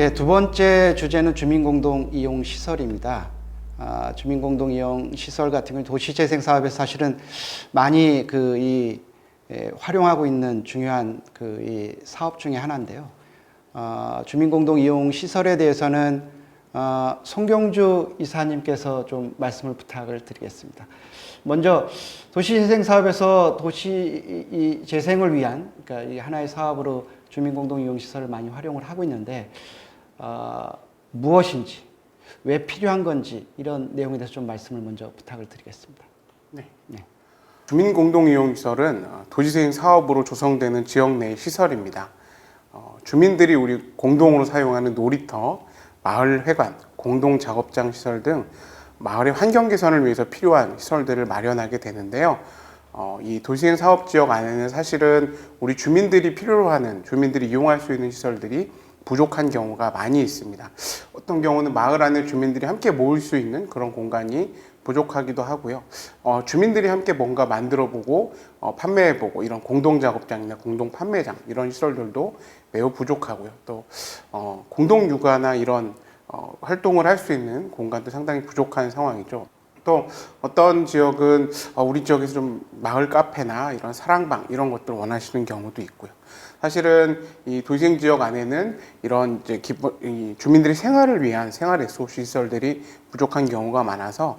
예, 두 번째 주제는 주민공동이용시설입니다. 주민공동이용시설 같은 경우 도시재생사업에서 사실은 많이 활용하고 있는 중요한 이 사업 중에 하나인데요. 주민공동이용시설에 대해서는 송경주 이사님께서 좀 말씀을 부탁을 드리겠습니다. 먼저 도시재생사업에서 도시 재생을 위한, 그러니까 이 하나의 사업으로 주민공동이용시설을 많이 활용을 하고 있는데 무엇인지, 왜 필요한 건지 이런 내용에 대해서 좀 말씀을 먼저 부탁을 드리겠습니다. 네. 주민공동이용시설은 도시재생 사업으로 조성되는 지역 내 시설입니다. 주민들이 우리 공동으로 사용하는 놀이터, 마을회관, 공동작업장 시설 등 마을의 환경 개선을 위해서 필요한 시설들을 마련하게 되는데요. 이 도시재생 사업 지역 안에는 사실은 우리 주민들이 필요로 하는, 주민들이 이용할 수 있는 시설들이 부족한 경우가 많이 있습니다. 어떤 경우는 마을 안에 주민들이 함께 모일 수 있는 그런 공간이 부족하기도 하고요. 주민들이 함께 뭔가 만들어보고 판매해보고 이런 공동작업장이나 공동판매장 이런 시설들도 매우 부족하고요. 또 공동육아나 이런 활동을 할 수 있는 공간도 상당히 부족한 상황이죠. 또 어떤 지역은 우리 지역에서 좀 마을 카페나 이런 사랑방 이런 것들 원하시는 경우도 있고요. 사실은 이 도시재생 지역 안에는 이런 이제 주민들의 생활을 위한 생활 리소스 시설들이 부족한 경우가 많아서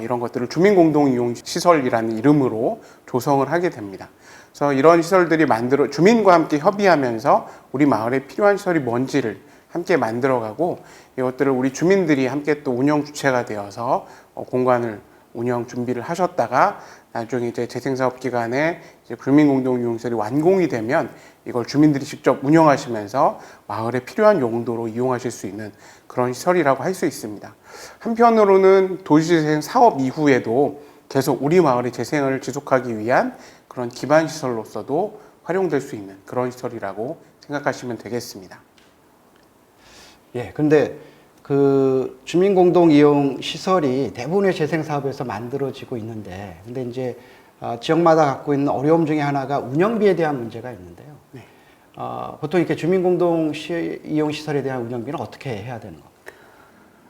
이런 것들을 주민공동이용시설이라는 이름으로 조성을 하게 됩니다. 그래서 이런 시설들이 주민과 함께 협의하면서 우리 마을에 필요한 시설이 뭔지를 함께 만들어가고 이것들을 우리 주민들이 함께 또 운영 주체가 되어서 공간을 운영 준비를 하셨다가 나중에 이제 재생사업 기간에 이제 주민공동이용시설이 완공이 되면 이걸 주민들이 직접 운영하시면서 마을에 필요한 용도로 이용하실 수 있는 그런 시설이라고 할 수 있습니다. 한편으로는 도시재생 사업 이후에도 계속 우리 마을의 재생을 지속하기 위한 그런 기반 시설로서도 활용될 수 있는 그런 시설이라고 생각하시면 되겠습니다. 예, 근데 그 주민공동이용 시설이 대부분의 재생사업에서 만들어지고 있는데, 근데 이제 지역마다 갖고 있는 어려움 중에 하나가 운영비에 대한 문제가 있는데요. 네. 보통 이렇게 주민공동이용 시설에 대한 운영비는 어떻게 해야 되는 겁니까?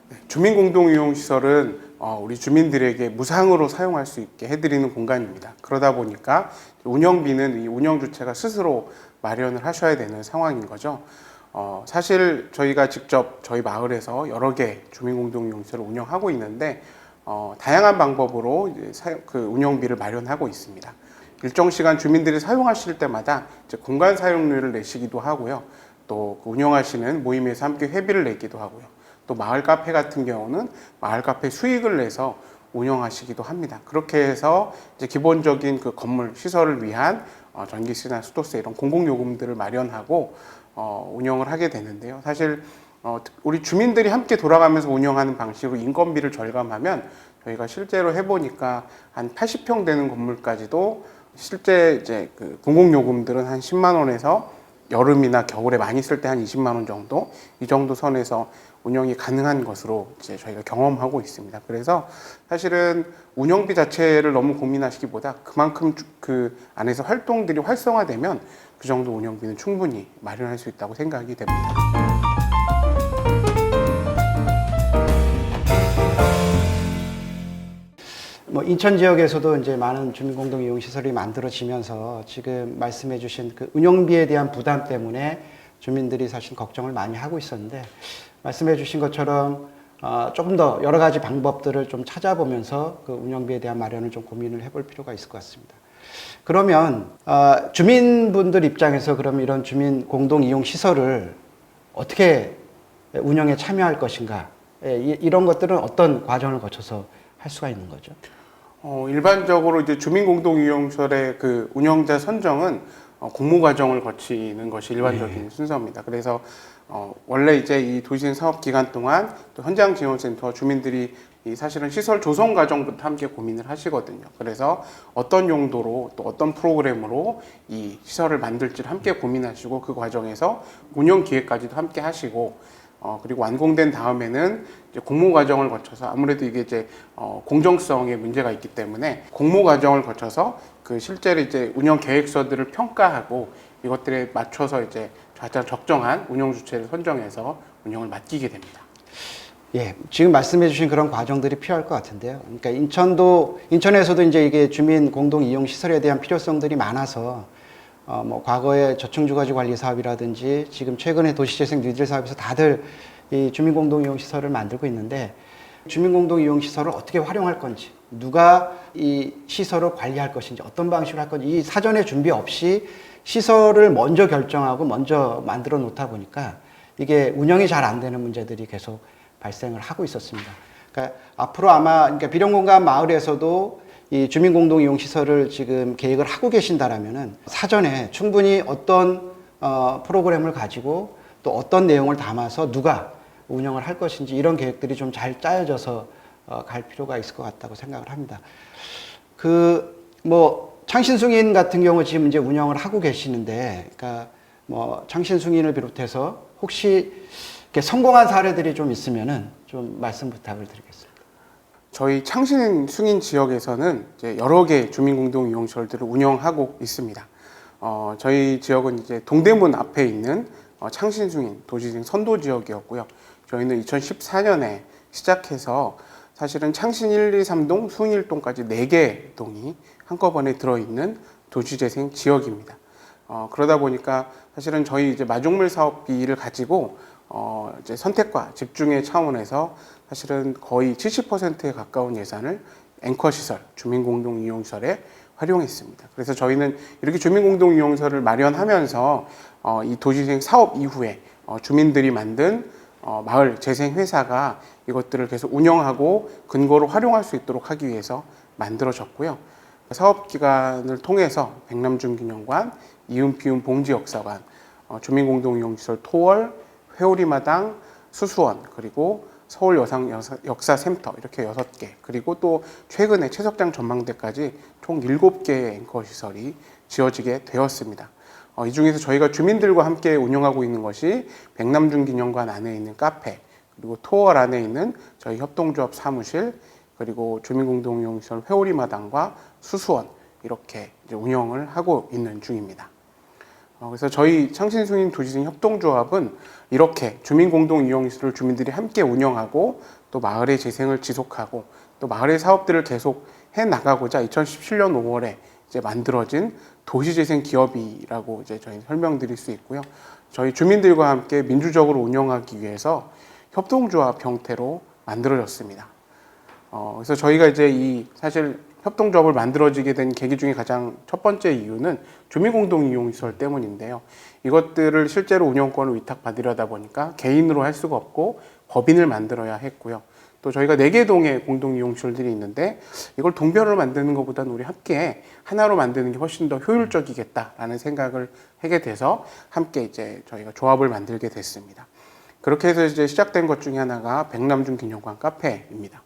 네, 주민공동이용시설은 우리 주민들에게 무상으로 사용할 수 있게 해드리는 공간입니다. 그러다 보니까 운영비는 이 운영주체가 스스로 마련을 하셔야 되는 상황인 거죠. 사실 저희가 직접 저희 마을에서 여러 개 주민공동이용시설을 운영하고 있는데 다양한 방법으로 이제 운영비를 마련하고 있습니다. 일정 시간 주민들이 사용하실 때마다 이제 공간 사용료를 내시기도 하고요. 또 운영하시는 모임에서 함께 회비를 내기도 하고요. 또 마을 카페 같은 경우는 마을 카페 수익을 내서 운영하시기도 합니다. 그렇게 해서 이제 기본적인 그 건물 시설을 위한 전기세나 수도세 이런 공공요금들을 마련하고 운영을 하게 되는데요. 사실 우리 주민들이 함께 돌아가면서 운영하는 방식으로 인건비를 절감하면 저희가 실제로 해보니까 한 80평 되는 건물까지도 실제 이제 그 공공요금들은 한 10만 원에서 여름이나 겨울에 많이 쓸 때 한 20만 원 정도 이 정도 선에서 운영이 가능한 것으로 이제 저희가 경험하고 있습니다. 그래서 사실은 운영비 자체를 너무 고민하시기보다 그만큼 그 안에서 활동들이 활성화되면 그 정도 운영비는 충분히 마련할 수 있다고 생각이 됩니다. 인천 지역에서도 이제 많은 주민공동이용시설이 만들어지면서 지금 말씀해주신 그 운영비에 대한 부담 때문에 주민들이 사실 걱정을 많이 하고 있었는데, 말씀해주신 것처럼 조금 더 여러 가지 방법들을 좀 찾아보면서 그 운영비에 대한 마련을 좀 고민을 해볼 필요가 있을 것 같습니다. 그러면 주민분들 입장에서 그럼 이런 주민공동이용시설을 어떻게 운영에 참여할 것인가, 이런 것들은 어떤 과정을 거쳐서 할 수가 있는 거죠? 일반적으로 이제 주민공동이용시설의 그 운영자 선정은 공모 과정을 거치는 것이 일반적인 순서입니다. 그래서 원래 이제 이 도시재생 사업 기간 동안 또 현장 지원센터 주민들이 사실은 시설 조성 과정부터 함께 고민을 하시거든요. 그래서 어떤 용도로 또 어떤 프로그램으로 이 시설을 만들지를 함께 고민하시고 그 과정에서 운영 기획까지도 함께 하시고 그리고 완공된 다음에는 이제 공모 과정을 거쳐서 아무래도 이게 이제 공정성에 문제가 있기 때문에 공모 과정을 거쳐서 그 실제로 이제 운영 계획서들을 평가하고 이것들에 맞춰서 이제 가장 적정한 운영 주체를 선정해서 운영을 맡기게 됩니다. 예, 지금 말씀해 주신 그런 과정들이 필요할 것 같은데요. 그러니까 인천에서도 이제 이게 주민 공동 이용 시설에 대한 필요성들이 많아서 뭐 과거에 저층주거지 관리 사업이라든지 지금 최근에 도시재생 뉴딜 사업에서 다들 이 주민 공동 이용 시설을 만들고 있는데, 주민 공동 이용 시설을 어떻게 활용할 건지, 누가 이 시설을 관리할 것인지, 어떤 방식으로 할 건지, 이 사전에 준비 없이 시설을 먼저 결정하고 먼저 만들어 놓다 보니까 이게 운영이 잘 안 되는 문제들이 계속 발생을 하고 있었습니다. 그러니까 앞으로 아마 그러니까 비룡공감 마을에서도 이 주민공동 이용 시설을 지금 계획을 하고 계신다라면은 사전에 충분히 어떤 프로그램을 가지고 또 어떤 내용을 담아서 누가 운영을 할 것인지 이런 계획들이 좀 잘 짜여져서 갈 필요가 있을 것 같다고 생각을 합니다. 뭐 창신승인 같은 경우 지금 이제 운영을 하고 계시는데, 그러니까 뭐 창신승인을 비롯해서 혹시 이렇게 성공한 사례들이 좀 있으면은 좀 말씀 부탁을 드리겠습니다. 저희 창신 승인 지역에서는 이제 여러 개의 주민공동 이용시설들을 운영하고 있습니다. 저희 지역은 이제 동대문 앞에 있는 창신 승인 도시재생 선도 지역이었고요. 저희는 2014년에 시작해서 사실은 창신 1, 2, 3동, 승인 1동까지 4개 동이 한꺼번에 들어있는 도시재생 지역입니다. 그러다 보니까 사실은 저희 이제 마중물 사업비를 가지고 이제 선택과 집중의 차원에서 사실은 거의 70%에 가까운 예산을 앵커 시설, 주민공동 이용시설에 활용했습니다. 그래서 저희는 이렇게 주민공동 이용시설을 마련하면서 이 도시재생 사업 이후에 주민들이 만든 마을 재생 회사가 이것들을 계속 운영하고 근거로 활용할 수 있도록 하기 위해서 만들어졌고요. 사업 기간을 통해서 백남준기념관, 이음피움 봉지역사관, 주민공동이용시설 토월, 회오리마당, 수수원, 그리고 서울 역사센터 이렇게 6개, 그리고 또 최근에 채석장 전망대까지 총 7개의 앵커 시설이 지어지게 되었습니다. 이 중에서 저희가 주민들과 함께 운영하고 있는 것이 백남준기념관 안에 있는 카페, 그리고 토월 안에 있는 저희 협동조합 사무실, 그리고 주민공동이용시설 회오리마당과 수수원 이렇게 이제 운영을 하고 있는 중입니다. 그래서 저희 창신승인 도시재생 협동조합은 이렇게 주민공동이용시설을 주민들이 함께 운영하고 또 마을의 재생을 지속하고 또 마을의 사업들을 계속 해 나가고자 2017년 5월에 이제 만들어진 도시재생 기업이라고 이제 저희 설명드릴 수 있고요. 저희 주민들과 함께 민주적으로 운영하기 위해서 협동조합 형태로 만들어졌습니다. 그래서 저희가 이제 사실 협동조합을 만들어지게 된 계기 중에 가장 첫 번째 이유는 주민공동이용시설 때문인데요. 이것들을 실제로 운영권을 위탁받으려다 보니까 개인으로 할 수가 없고 법인을 만들어야 했고요. 또 저희가 4개 동의 공동이용시설들이 있는데 이걸 동별로 만드는 것보다는 우리 함께 하나로 만드는 게 훨씬 더 효율적이겠다라는 생각을 하게 돼서 함께 이제 저희가 조합을 만들게 됐습니다. 그렇게 해서 이제 시작된 것 중에 하나가 백남준 기념관 카페입니다.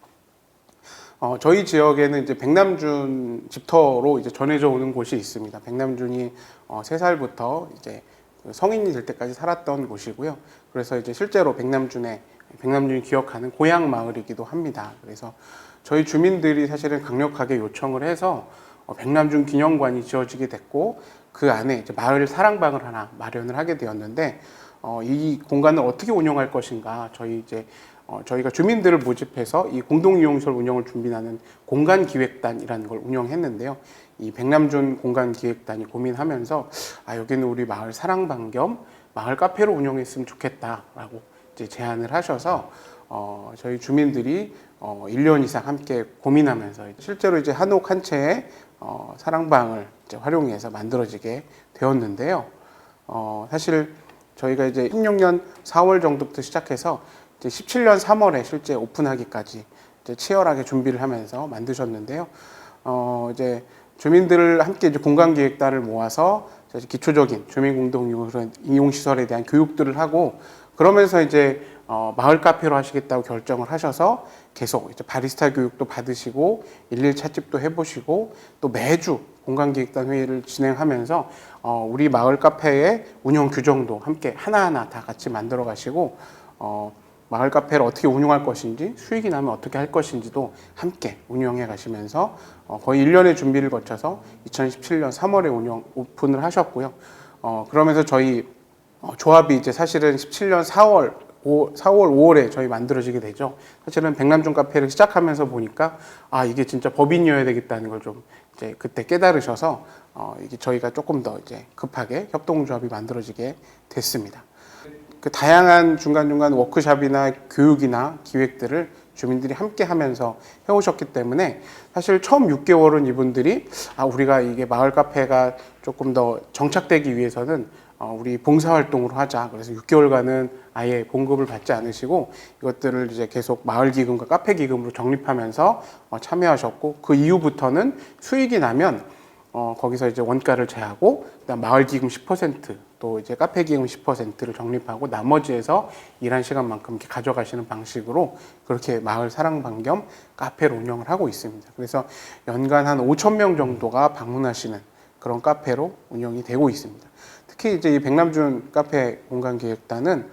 저희 지역에는 이제 백남준 집터로 이제 전해져 오는 곳이 있습니다. 백남준이 3살부터 이제 성인이 될 때까지 살았던 곳이고요. 그래서 이제 실제로 백남준이 기억하는 고향 마을이기도 합니다. 그래서 저희 주민들이 사실은 강력하게 요청을 해서 백남준 기념관이 지어지게 됐고 그 안에 이제 마을 사랑방을 하나 마련을 하게 되었는데 이 공간을 어떻게 운영할 것인가 저희가 주민들을 모집해서 이 공동이용시설 운영을 준비하는 공간기획단이라는 걸 운영했는데요. 이 백남준 공간기획단이 고민하면서 여기는 우리 마을 사랑방 겸 마을 카페로 운영했으면 좋겠다라고 이제 제안을 하셔서 저희 주민들이 1년 이상 함께 고민하면서 실제로 이제 한옥 한 채의 사랑방을 이제 활용해서 만들어지게 되었는데요. 사실 저희가 이제 16년 4월 정도부터 시작해서 이제 17년 3월에 실제 오픈하기까지 이제 치열하게 준비를 하면서 만드셨는데요. 이제 주민들을 함께 이제 공간기획단을 모아서 기초적인 주민공동이용시설에 대한 교육들을 하고 그러면서 이제 마을 카페로 하시겠다고 결정을 하셔서 계속 이제 바리스타 교육도 받으시고 일일 찻집도 해보시고 또 매주 공간기획단 회의를 진행하면서 우리 마을 카페의 운영 규정도 함께 하나하나 다 같이 만들어 가시고 마을 카페를 어떻게 운영할 것인지 수익이 나면 어떻게 할 것인지도 함께 운영해 가시면서 거의 1년의 준비를 거쳐서 2017년 3월에 오픈을 하셨고요. 그러면서 저희 조합이 이제 사실은 17년 4월 4월, 5월에 저희 만들어지게 되죠. 사실은 백남준 카페를 시작하면서 보니까 이게 진짜 법인이어야 되겠다는 걸 좀 이제 그때 깨달으셔서 이게 저희가 조금 더 이제 급하게 협동조합이 만들어지게 됐습니다. 그 다양한 중간중간 워크숍이나 교육이나 기획들을 주민들이 함께 하면서 해오셨기 때문에 사실 처음 6개월은 이분들이 우리가 이게 마을 카페가 조금 더 정착되기 위해서는 우리 봉사활동으로 하자. 그래서 6개월간은 아예 봉급을 받지 않으시고 이것들을 이제 계속 마을 기금과 카페 기금으로 적립하면서 참여하셨고, 그 이후부터는 수익이 나면 거기서 이제 원가를 제하고 그다음 마을 기금 10%, 또 이제 카페 기금 10%를 적립하고 나머지에서 일한 시간만큼 이렇게 가져가시는 방식으로 그렇게 마을 사랑방 겸 카페를 운영을 하고 있습니다. 그래서 연간 한 5천 명 정도가 방문하시는 그런 카페로 운영이 되고 있습니다. 특히 이제 이 백남준 카페 공간기획단은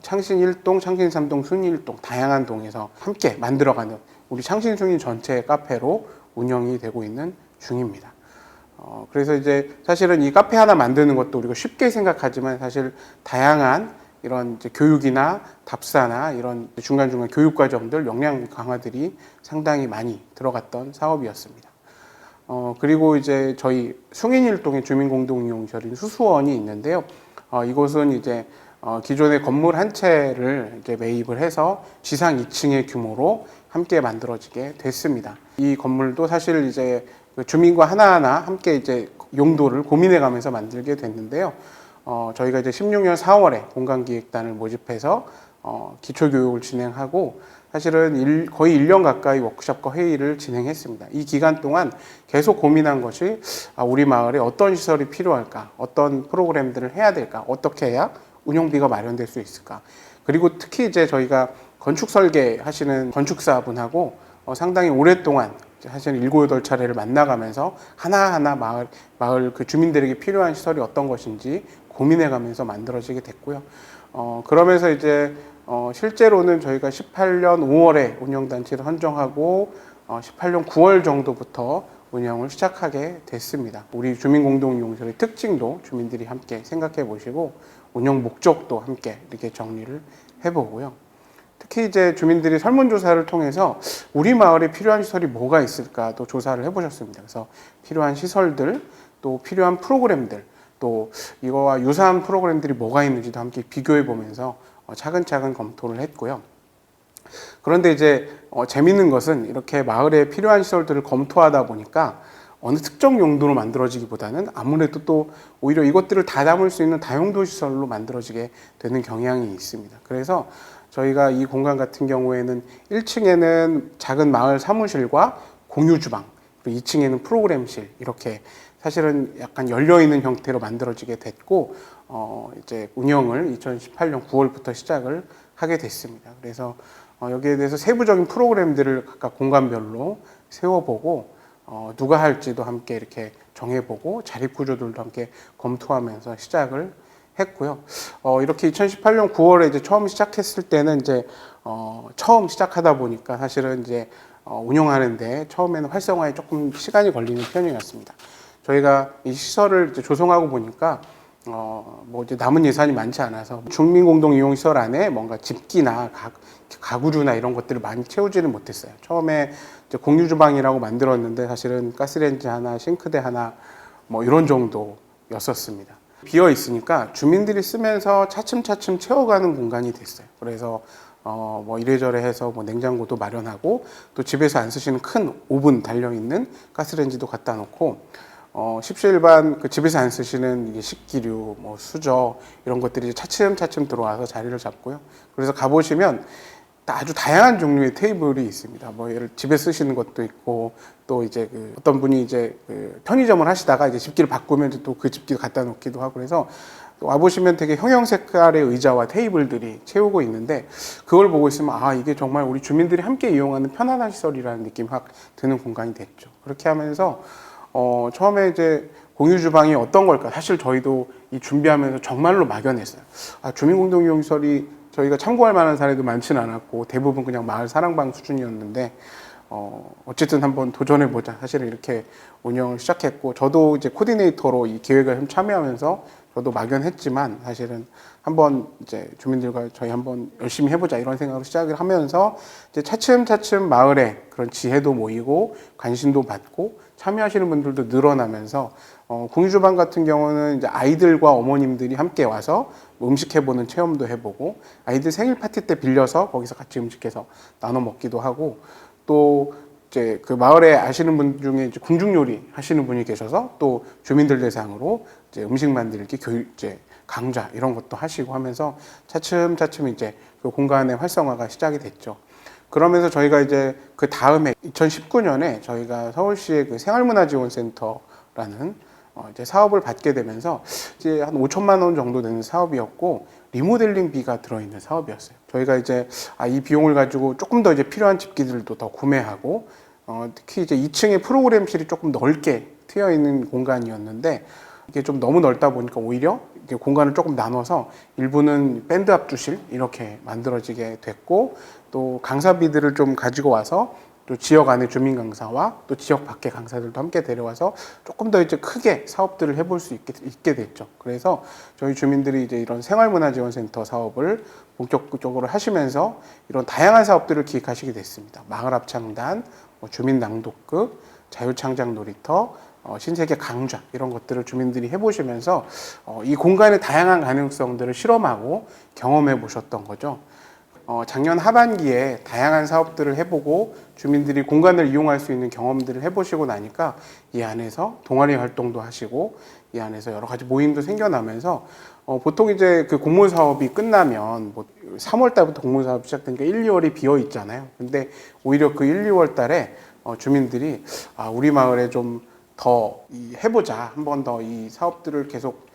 창신 1동, 창신 3동, 순위 1동 다양한 동에서 함께 만들어가는 우리 창신 순위 전체 카페로 운영이 되고 있는 중입니다. 그래서 이제 사실은 이 카페 하나 만드는 것도 우리가 쉽게 생각하지만 사실 다양한 이런 이제 교육이나 답사나 이런 중간중간 교육 과정들, 역량 강화들이 상당히 많이 들어갔던 사업이었습니다. 그리고 이제 저희 숭인일동에 주민공동이용시설인 수수원이 있는데요. 이곳은 이제 기존의 건물 한 채를 이제 매입을 해서 지상 2층의 규모로 함께 만들어지게 됐습니다. 이 건물도 사실 이제 주민과 하나하나 함께 이제 용도를 고민해 가면서 만들게 됐는데요. 저희가 이제 16년 4월에 공간기획단을 모집해서 기초교육을 진행하고 사실은 거의 1년 가까이 워크숍과 회의를 진행했습니다. 이 기간 동안 계속 고민한 것이 우리 마을에 어떤 시설이 필요할까, 어떤 프로그램들을 해야 될까, 어떻게 해야 운영비가 마련될 수 있을까. 그리고 특히 이제 저희가 건축 설계 하시는 건축사분하고 상당히 오랫동안 사실 7, 8차례를 만나가면서 하나하나 마을 그 주민들에게 필요한 시설이 어떤 것인지 고민해가면서 만들어지게 됐고요. 그러면서 이제 실제로는 저희가 18년 5월에 운영단체를 선정하고 18년 9월 정도부터 운영을 시작하게 됐습니다. 우리 주민공동이용시설의 특징도 주민들이 함께 생각해 보시고 운영 목적도 함께 이렇게 정리를 해보고요. 특히 이제 주민들이 설문조사를 통해서 우리 마을에 필요한 시설이 뭐가 있을까도 조사를 해보셨습니다. 그래서 필요한 시설들, 또 필요한 프로그램들, 또 이거와 유사한 프로그램들이 뭐가 있는지도 함께 비교해 보면서 차근차근 검토를 했고요. 그런데 이제 재밌는 것은 이렇게 마을에 필요한 시설들을 검토하다 보니까 어느 특정 용도로 만들어지기보다는 아무래도 또 오히려 이것들을 다 담을 수 있는 다용도 시설로 만들어지게 되는 경향이 있습니다. 그래서 저희가 이 공간 같은 경우에는 1층에는 작은 마을 사무실과 공유 주방, 그리고 2층에는 프로그램실, 이렇게 사실은 약간 열려있는 형태로 만들어지게 됐고, 이제 운영을 2018년 9월부터 시작을 하게 됐습니다. 그래서 여기에 대해서 세부적인 프로그램들을 각각 공간별로 세워보고, 누가 할지도 함께 이렇게 정해보고, 자립 구조들도 함께 검토하면서 시작을 했고요. 이렇게 2018년 9월에 이제 처음 시작했을 때는 이제 처음 시작하다 보니까 사실은 이제 운영하는데 처음에는 활성화에 조금 시간이 걸리는 편이었습니다. 저희가 이 시설을 이제 조성하고 보니까 뭐 이제 남은 예산이 많지 않아서 주민공동이용시설 안에 뭔가 집기나 가구류나 이런 것들을 많이 채우지는 못했어요. 처음에 이제 공유주방이라고 만들었는데 사실은 가스레인지 하나, 싱크대 하나 뭐 이런 정도였었습니다. 비어 있으니까 주민들이 쓰면서 차츰차츰 채워가는 공간이 됐어요. 그래서 뭐 이래저래 해서 뭐 냉장고도 마련하고 또 집에서 안 쓰시는 큰 오븐 달려 있는 가스레인지도 갖다 놓고 십시일반 그 집에서 안 쓰시는 이게 식기류, 뭐 수저 이런 것들이 차츰차츰 들어와서 자리를 잡고요. 그래서 가보시면 아주 다양한 종류의 테이블이 있습니다. 뭐 예를 집에 쓰시는 것도 있고 또 이제 어떤 분이 이제 편의점을 하시다가 이제 집기를 바꾸면 또 그 집기를 갖다 놓기도 하고 그래서 와 보시면 되게 형형 색깔의 의자와 테이블들이 채우고 있는데 그걸 보고 있으면 이게 정말 우리 주민들이 함께 이용하는 편안한 시설이라는 느낌이 확 드는 공간이 됐죠. 그렇게 하면서 처음에 이제 공유 주방이 어떤 걸까? 사실 저희도 이 준비하면서 정말로 막연했어요. 주민공동이용시설이 저희가 참고할 만한 사례도 많지는 않았고 대부분 그냥 마을 사랑방 수준이었는데 어쨌든 한번 도전해보자. 사실은 이렇게 운영을 시작했고, 저도 이제 코디네이터로 이 기획을 좀 참여하면서 저도 막연했지만 사실은 한번 이제 주민들과 저희 한번 열심히 해보자 이런 생각으로 시작을 하면서 이제 차츰차츰 마을에 그런 지혜도 모이고 관심도 받고 참여하시는 분들도 늘어나면서 궁유주방 같은 경우는 이제 아이들과 어머님들이 함께 와서 음식 해보는 체험도 해보고 아이들 생일 파티 때 빌려서 거기서 같이 음식해서 나눠 먹기도 하고 또 이제 그 마을에 아시는 분 중에 이제 궁중 요리 하시는 분이 계셔서 또 주민들 대상으로 이제 음식 만들기 교육 이제 강좌 이런 것도 하시고 하면서 차츰차츰 이제 그 공간의 활성화가 시작이 됐죠. 그러면서 저희가 이제 그 다음에 2019년에 저희가 서울시의 그 생활문화지원센터라는 이제 사업을 받게 되면서 이제 한 5천만 원 정도 되는 사업이었고 리모델링비가 들어있는 사업이었어요. 저희가 이제 이 비용을 가지고 조금 더 이제 필요한 집기들도 더 구매하고 특히 이제 2층에 프로그램실이 조금 넓게 트여 있는 공간이었는데 이게 좀 너무 넓다 보니까 오히려 이렇게 공간을 조금 나눠서 일부는 밴드 합주실 이렇게 만들어지게 됐고 또 강사비들을 좀 가지고 와서 또 지역 안의 주민 강사와 또 지역 밖의 강사들도 함께 데려와서 조금 더 이제 크게 사업들을 해볼 수 있게 됐죠. 그래서 저희 주민들이 이제 이런 생활문화지원센터 사업을 본격적으로 하시면서 이런 다양한 사업들을 기획하시게 됐습니다. 마을 합창단, 주민 낭독극, 자유창작 놀이터, 신세계 강좌 이런 것들을 주민들이 해보시면서 이 공간의 다양한 가능성들을 실험하고 경험해 보셨던 거죠. 작년 하반기에 다양한 사업들을 해보고 주민들이 공간을 이용할 수 있는 경험들을 해보시고 나니까 이 안에서 동아리 활동도 하시고 이 안에서 여러 가지 모임도 생겨나면서 보통 이제 그 공모 사업이 끝나면 뭐 3월 달부터 공모 사업이 시작되니까 1, 2월이 비어 있잖아요. 근데 오히려 그 1, 2월 달에 주민들이 우리 마을에 좀 더 해보자, 한 번 더 이 사업들을 계속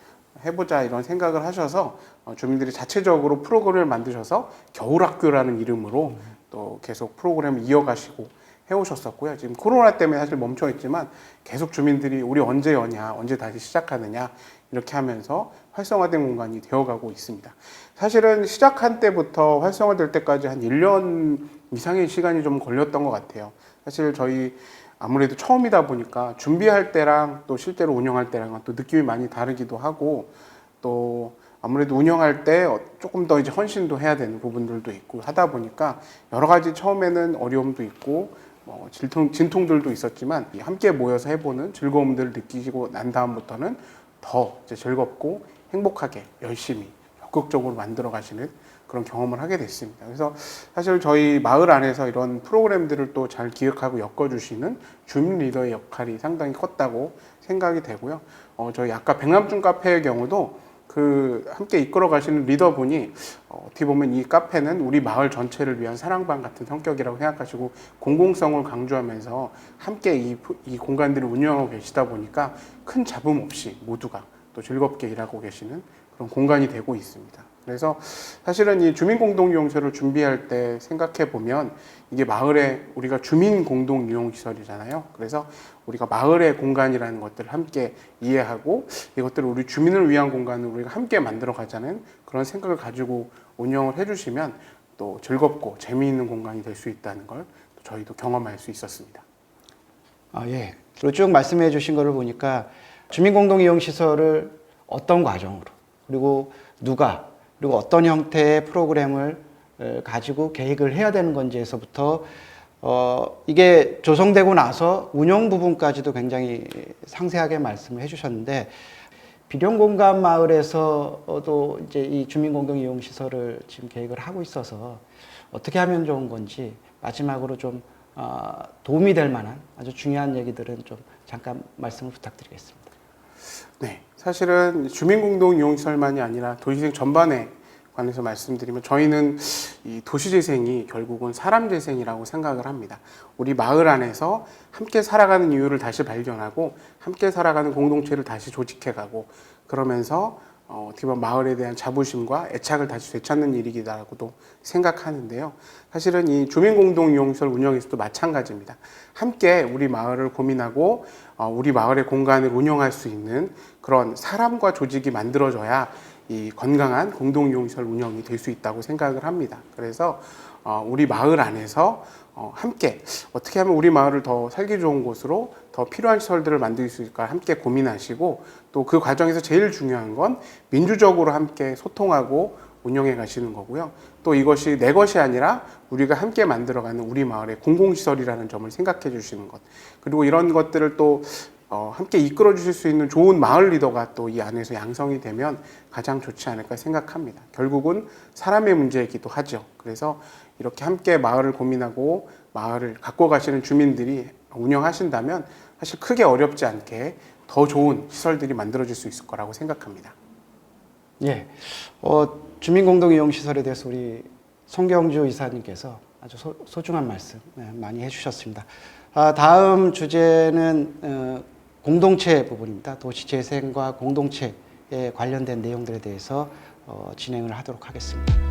해보자 이런 생각을 하셔서 주민들이 자체적으로 프로그램을 만드셔서 겨울학교라는 이름으로 또 계속 프로그램을 이어가시고 해오셨었고요. 지금 코로나 때문에 사실 멈춰 있지만 계속 주민들이 우리 언제 여냐, 언제 다시 시작하느냐 이렇게 하면서 활성화된 공간이 되어가고 있습니다. 사실은 시작한 때부터 활성화될 때까지 한 1년 이상의 시간이 좀 걸렸던 것 같아요. 사실 저희 아무래도 처음이다 보니까 준비할 때랑 또 실제로 운영할 때랑은 또 느낌이 많이 다르기도 하고 또 아무래도 운영할 때 조금 더 이제 헌신도 해야 되는 부분들도 있고 하다 보니까 여러 가지 처음에는 어려움도 있고 진통들도 있었지만 함께 모여서 해보는 즐거움들을 느끼시고 난 다음부터는 더 이제 즐겁고 행복하게 열심히 적극적으로 만들어 가시는 그런 경험을 하게 됐습니다. 그래서 사실 저희 마을 안에서 이런 프로그램들을 또 잘 기획하고 엮어주시는 주민 리더의 역할이 상당히 컸다고 생각이 되고요. 저희 아까 백남준 카페의 경우도 그 함께 이끌어 가시는 리더분이 어떻게 보면 이 카페는 우리 마을 전체를 위한 사랑방 같은 성격이라고 생각하시고 공공성을 강조하면서 함께 이 공간들을 운영하고 계시다 보니까 큰 잡음 없이 모두가 또 즐겁게 일하고 계시는 그런 공간이 되고 있습니다. 그래서 사실은 이 주민공동이용시설을 준비할 때 생각해 보면 이게 마을에 우리가 주민공동이용시설이잖아요. 그래서 우리가 마을의 공간이라는 것들을 함께 이해하고 이것들을 우리 주민을 위한 공간을 우리가 함께 만들어 가자는 그런 생각을 가지고 운영을 해주시면 또 즐겁고 재미있는 공간이 될 수 있다는 걸 저희도 경험할 수 있었습니다. 예. 그리고 쭉 말씀해 주신 거를 보니까 주민공동이용시설을 어떤 과정으로 그리고 누가 그리고 어떤 형태의 프로그램을 가지고 계획을 해야 되는 건지에서부터 이게 조성되고 나서 운영 부분까지도 굉장히 상세하게 말씀을 해주셨는데 비룡공감 마을에서도 이제 이 주민공동이용시설을 지금 계획을 하고 있어서 어떻게 하면 좋은 건지 마지막으로 좀 도움이 될 만한 아주 중요한 얘기들은 좀 잠깐 말씀을 부탁드리겠습니다. 네, 사실은 주민공동이용시설만이 아니라 도시재생 전반에 관해서 말씀드리면 저희는 이 도시재생이 결국은 사람재생이라고 생각을 합니다. 우리 마을 안에서 함께 살아가는 이유를 다시 발견하고 함께 살아가는 공동체를 다시 조직해가고 그러면서 어떻게 보면 마을에 대한 자부심과 애착을 다시 되찾는 일이기라고도 생각하는데요. 사실은 이 주민공동이용시설 운영에서도 마찬가지입니다. 함께 우리 마을을 고민하고 우리 마을의 공간을 운영할 수 있는 그런 사람과 조직이 만들어져야 이 건강한 공동이용시설 운영이 될 수 있다고 생각을 합니다. 그래서 우리 마을 안에서 함께 어떻게 하면 우리 마을을 더 살기 좋은 곳으로 더 필요한 시설들을 만들 수 있을까 함께 고민하시고, 또 그 과정에서 제일 중요한 건 민주적으로 함께 소통하고 운영해 가시는 거고요. 또 이것이 내 것이 아니라 우리가 함께 만들어가는 우리 마을의 공공시설이라는 점을 생각해 주시는 것, 그리고 이런 것들을 또 함께 이끌어 주실 수 있는 좋은 마을 리더가 또 이 안에서 양성이 되면 가장 좋지 않을까 생각합니다. 결국은 사람의 문제이기도 하죠. 그래서 이렇게 함께 마을을 고민하고 마을을 갖고 가시는 주민들이 운영하신다면 사실 크게 어렵지 않게 더 좋은 시설들이 만들어질 수 있을 거라고 생각합니다. 예, 주민공동이용시설에 대해서 우리 송경주 이사님께서 아주 소중한 말씀 많이 해주셨습니다. 다음 주제는 공동체 부분입니다. 도시재생과 공동체에 관련된 내용들에 대해서 진행을 하도록 하겠습니다.